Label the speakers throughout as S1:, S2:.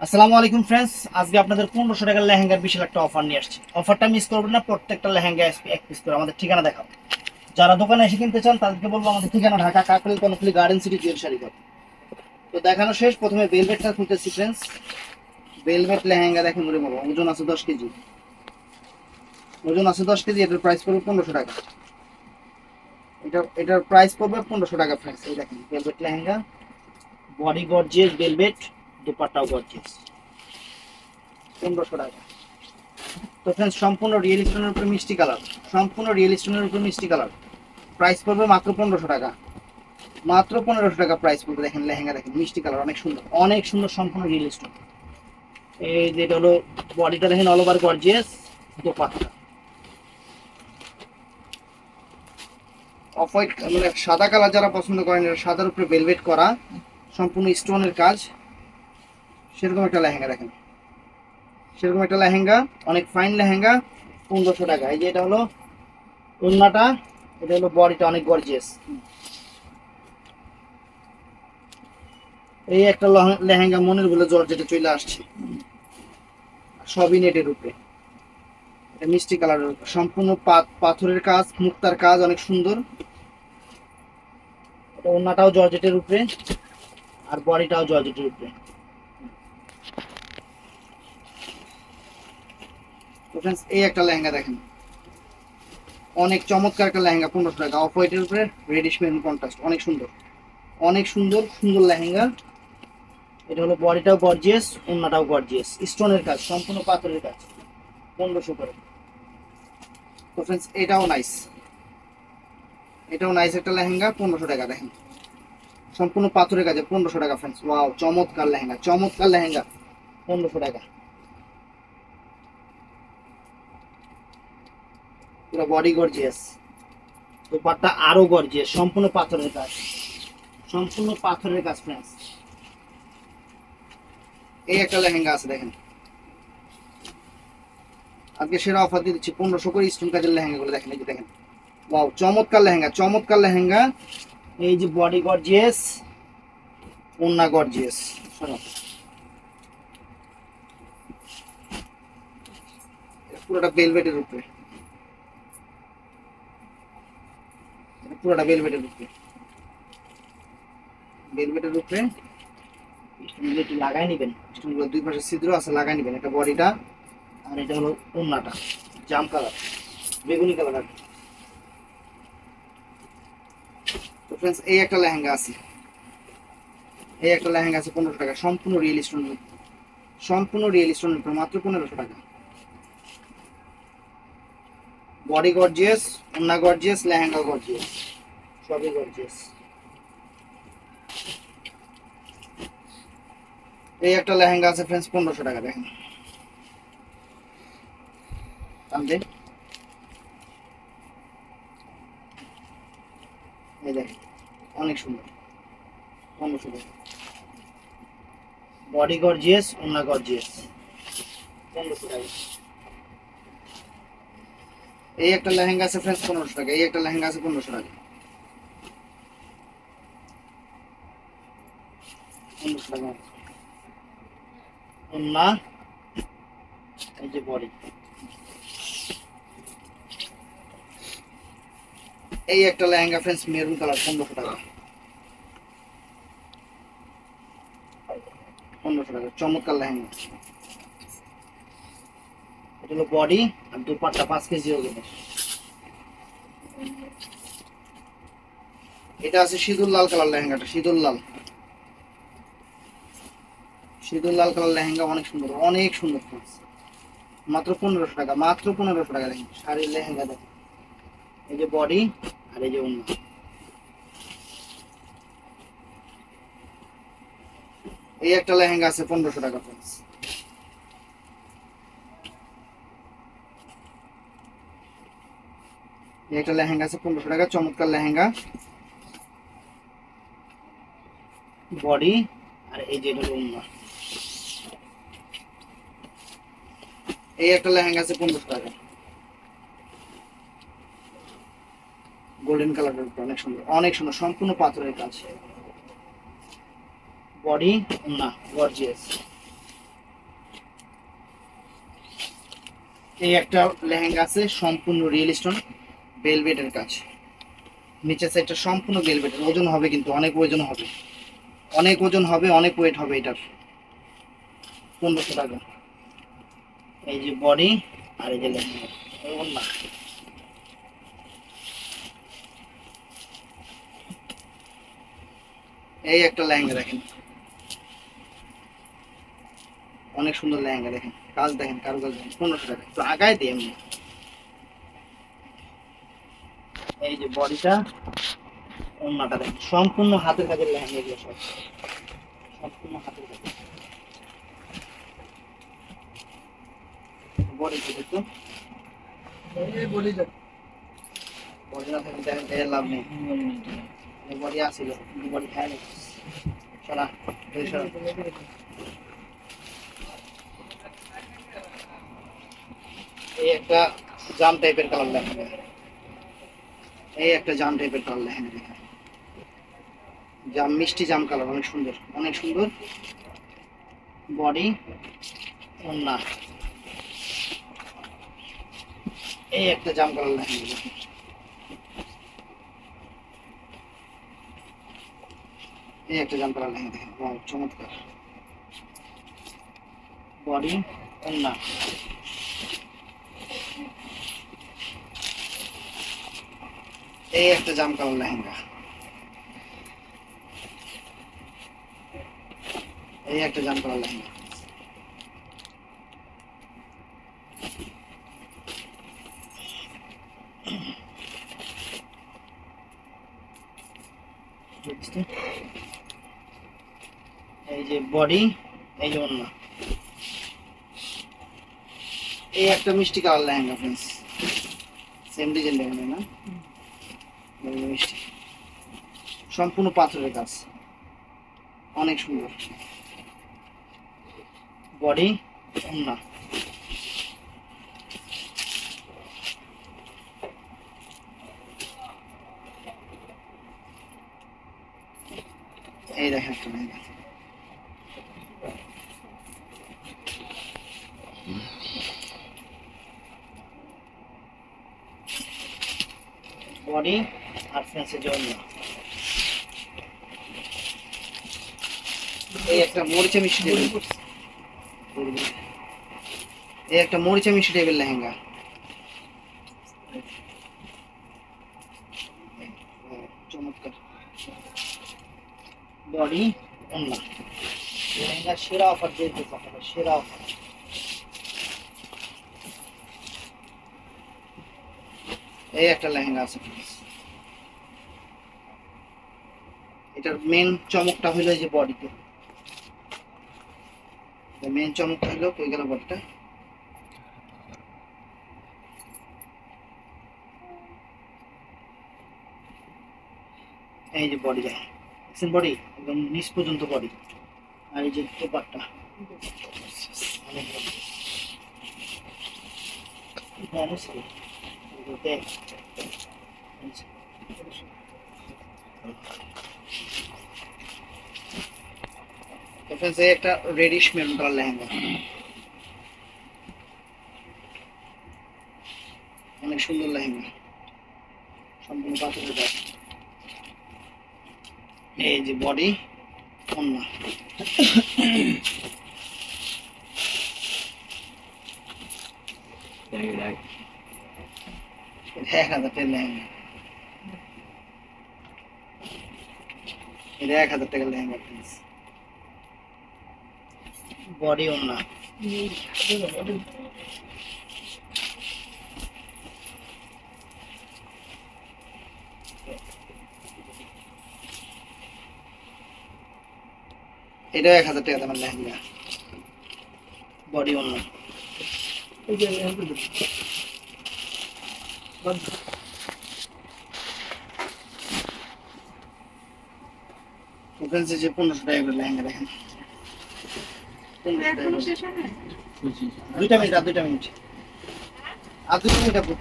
S1: আসসালামু আলাইকুম ফ্রেন্ডস, আজকে আপনাদের 1500 টাকার লেহেঙ্গার বিশাল একটা অফার নিয়ে আসছি। অফারটা মিস করবেন না। প্রত্যেকটা লেহেঙ্গা এক পিস করে আমাদের ঠিকানা দেখাবো। যারা দোকানে এসে কিনতে চান তাদেরকে বলবো আমাদের ঠিকানা ঢাকা কাকরাইল কর্ণফুলী গার্ডেন সিটি জুয়েল শাড়িঘর। তো দেখানো শেষ, প্রথমে ভেলভেটটা খুলতেছি ফ্রেন্ডস। ভেলভেট লেহেঙ্গা দেখেন, ওরে বাবা, ওজন আছে 10 কেজি। ওজন আছে 10 কেজি। এটার প্রাইস পড়বে 1500 টাকা। এটার প্রাইস পড়বে 1500 টাকা ফ্রেন্ডস। এই দেখেন velvet lehenga, body gorgeous velvet, দুপাট্টাও গর্জিয়াস। 1500 টাকা। তো ফ্রেন্ডস, সম্পূর্ণ রিয়েল স্টোনের উপরে মিষ্টি কালার, সম্পূর্ণ রিয়েল স্টোনের উপরে মিষ্টি কালার। প্রাইস পড়বে মাত্র 1500 টাকা। মাত্র 1500 টাকা প্রাইস পড়বে। দেখেন লেহেঙ্গা, দেখেন মিষ্টি কালার, অনেক সুন্দর, অনেক সুন্দর, সম্পূর্ণ রিয়েল স্টোন। এই যেটা হলো বডিটা দেখেন, all over gorgeous. Dupatta off white, মানে সাদা কালার যারা পছন্দ করেন, এটা সাদার উপরে ভেলভেট করা, সম্পূর্ণ স্টোনের কাজ, সেরকম একটা লেহেঙ্গা দেখেন। সেরকম একটা লেহেঙ্গা, অনেক ফাইন লেহেঙ্গা, 1500 টাকা। এই যে এটা হলো ওড়নাটা, এটা হলো বডিটা, অনেক গর্জিয়াস। এই একটা লেহেঙ্গা মনের বলে জর্জেটে চলে আসছে, সবই নেটের উপরে। এটা মিষ্টি কালারের উপরে, সম্পূর্ণ পাথরের কাজ, মুক্তার কাজ, অনেক সুন্দর। এটা ওড়নাটাও জর্জেটের উপরে, আর বডিটাও জর্জেটের উপরে। তো ফ্রেন্ডস, এই একটা লেহেঙ্গা দেখেন, অনেক চমৎকার একটা লেহেঙ্গা, 1500 টাকা। অফ হোয়াইটের উপরে রেডিশ মেরুন কন্ট্রাস্ট, অনেক সুন্দর, অনেক সুন্দর সুন্দর লেহেঙ্গা। এটা হলো বডিটাও গর্জিয়াস, ওড়নাটাও গর্জিয়াস, স্টোনের কাজ, সম্পূর্ণ পাথরের কাজ, 1500 করে। তো ফ্রেন্ডস, এটাও নাইস, এটাও নাইস একটা লেহেঙ্গা, 1500 টাকা। দেখেন সম্পূর্ণ পাথরের কাজে, 1500 টাকা ফ্রেন্ডস। ওয়াও, চমৎকার লেহেঙ্গা, চমৎকার লেহেঙ্গা, 1500 টাকা। পুরো বডি গর্জিয়াস, দোপাট্টা আরো গর্জিয়াস, সম্পূর্ণ পাথরের কাজ, সম্পূর্ণ পাথরের কাজ ফ্রেন্ডস। এই একটা লেহেঙ্গা আছে দেখেন, আজকে সেরা অফার দিয়ে দিচ্ছি 1500 করে। স্টোন কাজের লেহেঙ্গা গুলো দেখেন, এই যে দেখেন, ওয়াও, চমৎকার লেহেঙ্গা, চমৎকার লেহেঙ্গা। এই যে বডি গর্জিয়াস, ওড়না গর্জিয়াস। শোনো, পুরোটা ভেলভেটের উপরে, পুরোটা ভেলভেটের উপরে, ভেলভেটের উপরে। স্টোনগুলো একটু লাগাই নিবেন, স্টোনগুলো দুই পাশে ছিদ্র আছে, লাগাই নিবেন। এটা বডিটা, আর এটা হলো ওড়নাটা, জাম কালার, বেগুনি কালার আর কি। তো ফ্রেন্ডস, এই একটা লেহেঙ্গা আছে, এই একটা লেহেঙ্গা আছে 1500 টাকা, সম্পূর্ণ রিয়েল স্টোন, সম্পূর্ণ রিয়েল স্টোনের উপর, মাত্র 1500 টাকা। বডি গর্জিয়াস, ওড়না গর্জিয়াস, লেহেঙ্গা গর্জিয়াস, সবই গর্জিয়াস। এই একটা লেহেঙ্গা আছে ফ্রেন্ডস, 1500 টাকা। দেখেন টানবে, এই দেখেন, অনেক সুন্দর, 1500 টাকা। বডি গর্জিয়াস, ওড়না গর্জিয়াস, 1500 টাকা। এই একটা লেহেঙ্গা আছে ফ্রেন্ডস, 1500 টাকা। এই একটা লেহেঙ্গা আছে 1500 টাকা, 1500 টাকা। ওড়না, এই যে বডি। এই একটা লেহেঙ্গা ফ্রেন্ডস, মেরুন কালার, 1500 টাকা, 1500 টাকা, চমৎকার লেহেঙ্গা। এটা হলো বডি, আর দুপাট্টা 5 কেজি হবে। এটা আছে সিঁদুর লাল কালার লেহেঙ্গাটা, সিঁদুর লাল, সিঁদুর লাল কালার লেহেঙ্গা, অনেক সুন্দর, অনেক সুন্দর ফ্রেন্ডস। মাত্র 1500 টাকা, মাত্র 1500 টাকা। দেখেন শাড়ির লেহেঙ্গা দেখেন, এই যে বডি, আর এই যে ওড়না। এই একটা লেহেঙ্গা আছে 1500 টাকা ফ্রেন্ডস। এই একটা লেহেঙ্গা আছে 1500 টাকা, চমৎকার লেহেঙ্গা, বডি, আর এই যে এটা হলো ওড়না। এই একটা লেহেঙ্গা আছে 1500 টাকা, গোল্ডেন কালারের উপর, অনেক সুন্দর, অনেক সুন্দর, সম্পূর্ণ পাথরের কাজ, বডি, ওড়না গর্জিয়াস। এই একটা লেহেঙ্গা আছে সম্পূর্ণ রিয়েল স্টোন ভেলভেটের কাজ, নিচের সাইডটা সম্পূর্ণ ভেলভেটের। ওজন হবে কিন্তু অনেক ওজন হবে, অনেক ওজন হবে, অনেক ওয়েট হবে এটার। 1500 টাকা। এই যে বডি আর এই যে লেহেঙ্গা ওড়না। এই একটা লেহেঙ্গা দেখেন, অনেক সুন্দর লেহেঙ্গা দেখেন, কাজ দেখেন, কারুকাজ দেখেন। 1500 টাকা তো আগায় দিই আমি। এই যে বডিটা, ওড়নাটা দেখেন, সম্পূর্ণ হাতের কাজের লেহেঙ্গা এগুলো সব, সম্পূর্ণ হাতের কাজ। বডি দেখো, বডি না থাকলে দেখেন লাভ নেই। বডি আসছিল বডি খায় না। সরা এই একটা জাম টাইপের কালার লেহেঙ্গা, এই একটা জাম টাইপের কালার লেহেঙ্গা দেখেন, জাম মিষ্টি জাম কালার, অনেক সুন্দর, অনেক সুন্দর। বডি ওড়না, এই একটা জাম কালার লেহেঙ্গা দেখেন, এই একটা জাম কালার লেহেঙ্গা দেখেন, ওয়াও চমৎকার। বডি ওড়না, এই একটা জাম কালার লেহেঙ্গা, এই একটা জাম কালার লেহেঙ্গা। এই যে বডি, এই যে ওড়না, এই একটা মিষ্টি colour lehenga friends, same design lehenga না, মিষ্টি, সম্পূর্ণ পাথরের কাজ, অনেক সুন্দর। বডি ওড়না, এই দেখেন একটা লেহেঙ্গা, বডি আর ফ্রেন্সের জন্য। এই একটা মরিচা মিষ্টি টাইপের, এই একটা মরিচা মিষ্টি টাইপের লেহেঙ্গা, চমৎকার। বডি ওড়না, লেহেঙ্গা সেরা অফার দিয়েছে, সেরা অফার। এই একটা লেহেঙ্গা আছে, এটার মেন চমকটা হইলো এই যে বডিতে, মেন চমকটা হইলো কই গেল বডিটা, এই যে বডি যায়, দেখছেন বডি একদম নিচ পর্যন্ত বডি, আর এই যে দোপাট্টা একটা রেডিশ মেরুন কালার লেহেঙ্গা, অনেক সুন্দর লেহেঙ্গা, সম্পূর্ণ পাথরের কাজ। এই যে বডি ওড়না, 1000 টাকার লেহেঙ্গা, এটা 1000 টাকার লেহেঙ্গা। বডি ওড়না, এটাও 1000 টাকা দামের লেহেঙ্গা, বডি ওড়না। যে 1500 টাকা করে লেহেঙ্গা দেখেন, 1500 টাকা। 2টা মিনিট, আর 2টা মিনিট, আর 2টা মিনিট আপু।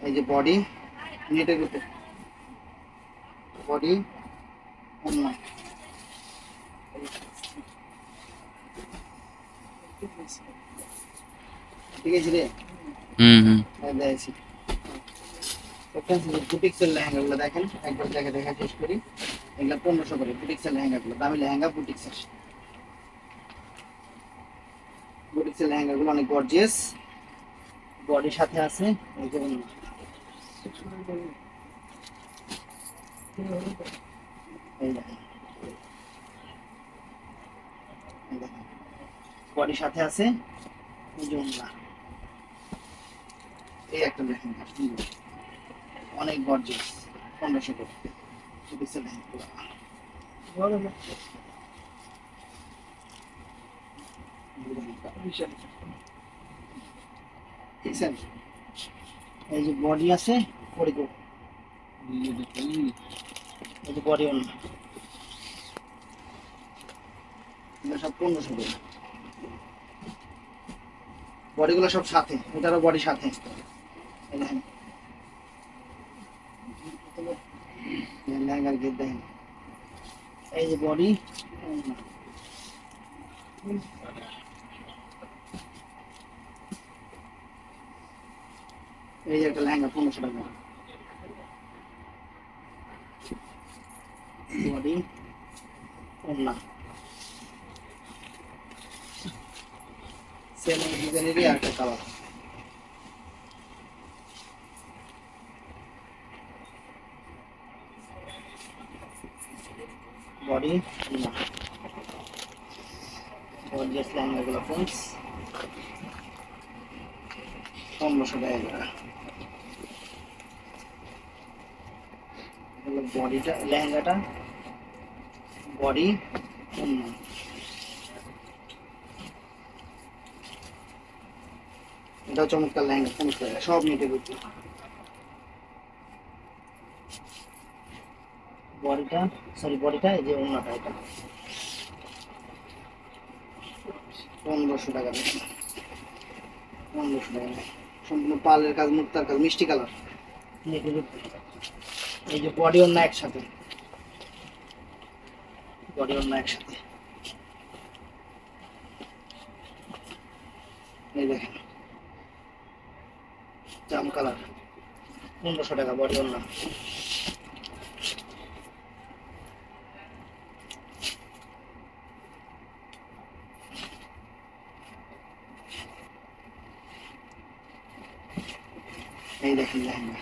S1: এই যে বডি নেটের ভিতরে, বডি ওড়না, ঠিক আছে রে। দেখছি বুটিক্সের লেহেঙ্গাগুলো দেখেন, একবার দেখে দেখা শেষ করি। এগুলো 1500 করে বুটিক্সের লেহেঙ্গাগুলো, দামি লেহেঙ্গা বুটিক্সের। বুটিক্সের লেহেঙ্গাগুলো অনেক গর্জিয়াস, বডির সাথে আছে এই যে এই দেখেন, বডির সাথে আছে এই যে ওড়না। এই একটা লেহেঙ্গা অনেক গর্জিয়াস, 1500 করে বুটিক্সের লেহেঙ্গাগুলো। দেখছেন এই যে বডি আছে, বডি এই যে বডি ওড়না, এগুলো সব 1500 করে। বডিগুলো সব সাথে, এটারও বডি সাথে। এই দেখেন লেহেঙ্গার গেট দেখেন, এই যে বডি, এই যে একটা লেহেঙ্গা 1500 টাকা, বডি ওড়না সেম ডিজাইনেরই আর একটা কালার। বডি ওড়না গর্জিয়াস লেহেঙ্গাগুলো ফ্রেন্ডস 1500 টাকা। বডিটা লেহেঙ্গাটা বডি ওড়না, এটাও চমৎকার লেহেঙ্গা 1500 টাকা, সব নেটের উপর। বডিটা বডিটা এই যে ওড়নাটা, এটা 1500 টাকা দেখেন, 1500 টাকা সম্পূর্ণ পালের কাজ, মুক্তার কাজ, মিষ্টি কালার নেটের উপর। এই যে বডি ওড়না একসাথে, বডি ওড়না একসাথে, এই দেখেন জাম কালার 1500 টাকা বডি ওড়না। এই দেখেন লেহেঙ্গা,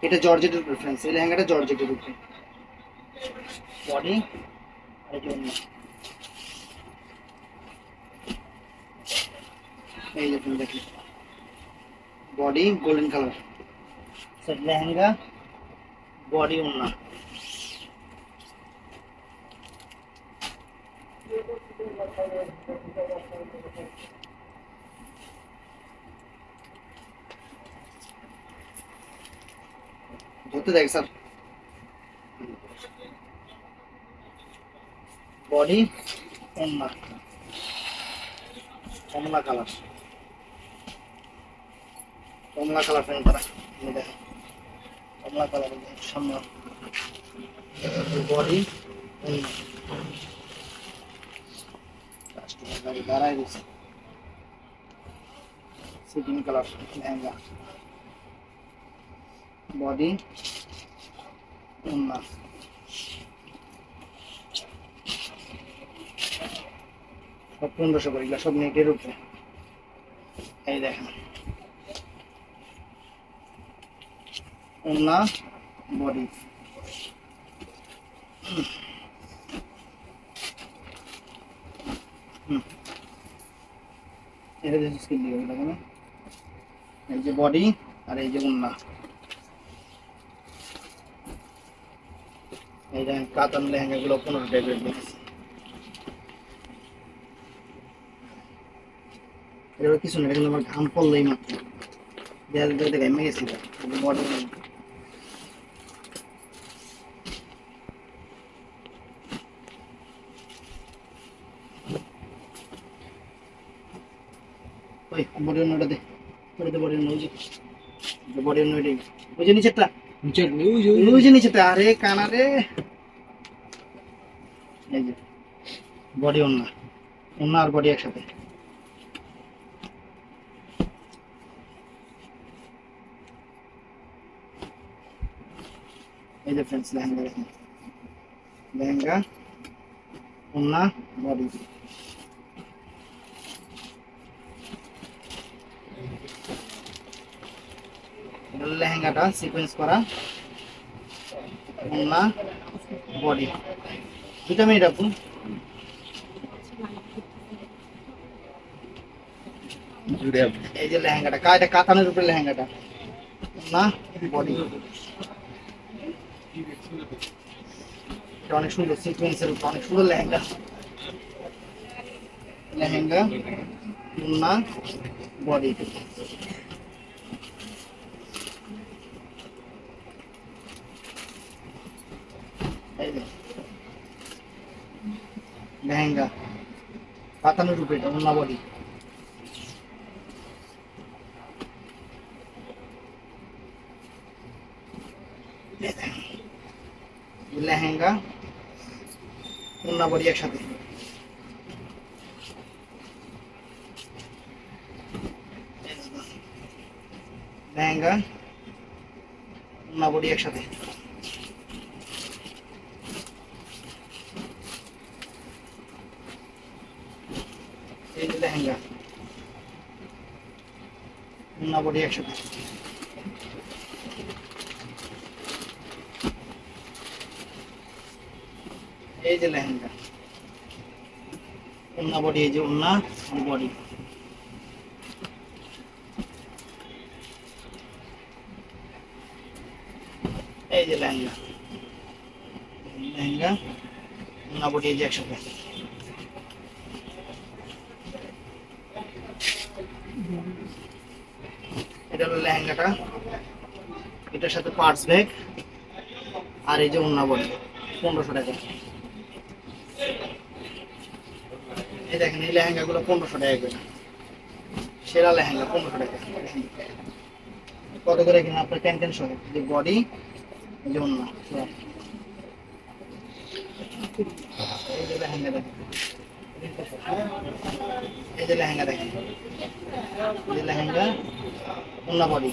S1: এটা জর্জেটের উপর ফ্রেন্ডস, এই লেহেঙ্গাটা জর্জেটের উপর, বডি আর এই ওড়না। এই দেখুন দেখেন body golden colour, lehenga body ওড়না। ধরতে দেখ স্যার, বডি ওড়না কমলা কালার, কমলা কালার ফ্রেন্ড তারা দেখেন, কমলা কালার সামনে বডি ওড়না। কাস্টমার গাড়ি দাঁড়ায় গেছে, সিটিং কালার লেহেঙ্গা, বডি ওড়না। সব 1500 করে, এগুলো সব নেটের উপরে। এই দেখেন ওড়না বডি, এটা যে স্কিন দিয়ে দেখেন, এই যে বডি আর এই যে ওড়না। এই দেখেন কাতান লেহেঙ্গাগুলো 1500 টাকা দিয়েছে। এর কিছু না, কিন্তু আমার ঘাম পড়লেই মাত্র দেখে ঘেমে গেছি। বডি ওই বডি ওড়নাটা দে, বডি ওড়না, বডি ওড়না ওই যে নিচেরটা, ওই যে নিচেরটা, আরে কানা রে। এই যে বডি ওড়না, ওড়না আর বডি একসাথে, এই যে ফ্রেন্ডস লেহেঙ্গা দেখেন, লেহেঙ্গা ওন্না বডি। লেহেঙ্গাটা সিকোয়েন্স করা, ওন্না বডি। 2 মিনিট আপু। এই যে লেহেঙ্গাটা, এটা কাতানের উপরে লেহেঙ্গাটা, ওন্না বডি। এটা অনেক সুন্দর সিকোয়েন্সের উপর অনেক সুন্দর লেহেঙ্গা, লেহেঙ্গা ওন্না বডি। এই যে লেহেঙ্গা কাতানের উপরে, এটা ওন্না বডি। লেহেঙ্গা ওন্না বডি একসাথে। লেহেঙ্গা ওন্না বডি একসাথে। এই যে লেহেঙ্গা ওন্না বডি একসাথে। এই যে লেহেঙ্গা ওন্না বডি, এই যে ওন্না বডি। এই যে লেহেঙ্গা, লেহেঙ্গা ওন্না বডি, এই যে একসাথে। এটা হলো লেহেঙ্গাটা, এটার সাথে পার্টস ব্যাগ আর এই যে ওন্না বডি, 1500 টাকা। এই দেখেন এই লেহেঙ্গাগুলো 1500 টাকা করে, সেরা লেহেঙ্গা 1500 টাকা। কত করে কিনা আপনার টেন সহ, যে বডি এই যে ওন্না। এই যে লেহেঙ্গা দেখেন, এই যে লেহেঙ্গা দেখেন, এই যে লেহেঙ্গা ওন্না বডি।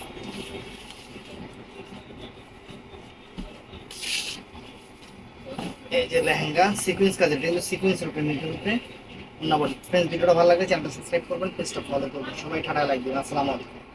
S1: এই যে লেহেঙ্গা সিকোয়েন্স কাজের, কিন্তু সিকোয়েন্সের উপরে নিচের উপরে ওন্না বডি। ফ্রেন্ডস ভিডিওটা ভালো লাগলে চ্যানেলটা সাবস্ক্রাইব করবেন, পেজটা ফলো করবেন। সবাই ঠাডা লাগবে। আসসালামু আলাইকুম।